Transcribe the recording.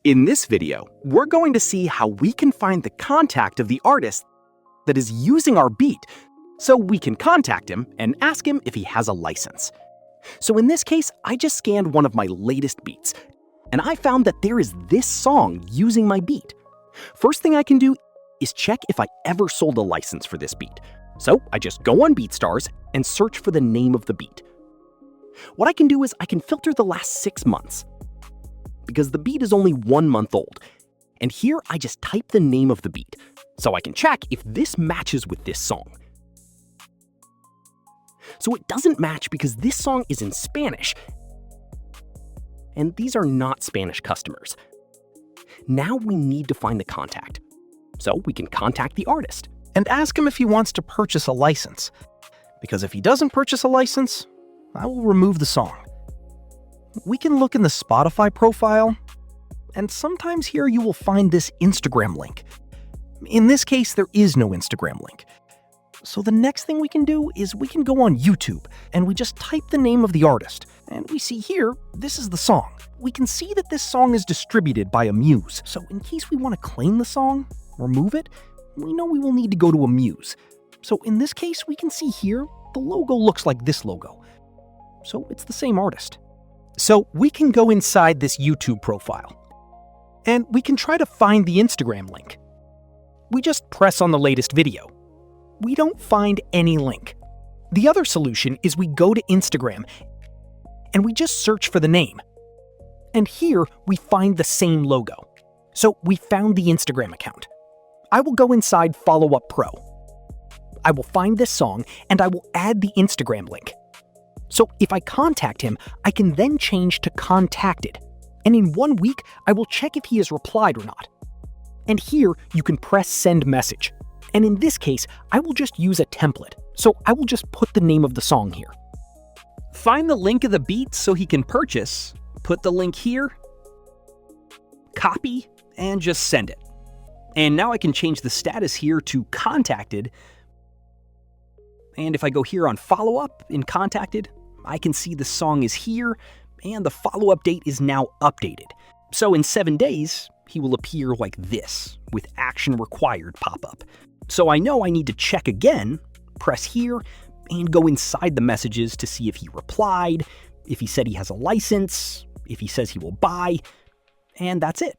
In this video, we're going to see how we can find the contact of the artist that is using our beat so we can contact him and ask him if he has a license. So in this case, I just scanned one of my latest beats, and I found that there is this song using my beat. First thing I can do is check if I ever sold a license for this beat. So I just go on BeatStars and search for the name of the beat. What I can do is I can filter the last 6 months, because the beat is only 1 month old. And here I just type the name of the beat, so I can check if this matches with this song. So it doesn't match because this song is in Spanish, and these are not Spanish customers. Now we need to find the contact, so we can contact the artist and ask him if he wants to purchase a license. Because if he doesn't purchase a license, I will remove the song. We can look in the Spotify profile, and sometimes here you will find this Instagram link. In this case, there is no Instagram link. So the next thing we can do is we can go on YouTube, and we just type the name of the artist. And we see here, this is the song. We can see that this song is distributed by Amuse. So in case we want to claim the song, remove it, we know we will need to go to Amuse. So in this case, we can see here, the logo looks like this logo. So it's the same artist. So we can go inside this YouTube profile, and we can try to find the Instagram link. We just press on the latest video. We don't find any link. The other solution is we go to Instagram, and we just search for the name. And here we find the same logo. So we found the Instagram account. I will go inside Follow Up Pro. I will find this song, and I will add the Instagram link. So if I contact him, I can then change to contacted. And in 1 week, I will check if he has replied or not. And here, you can press send message. And in this case, I will just use a template. So I will just put the name of the song here. Find the link of the beat so he can purchase, put the link here, copy, and just send it. And now I can change the status here to contacted. And if I go here on follow up in contacted, I can see the song is here and the follow-up date is now updated. So in 7 days, he will appear like this with action required pop-up. So I know I need to check again, press here, and go inside the messages to see if he replied, if he said he has a license, if he says he will buy, and that's it.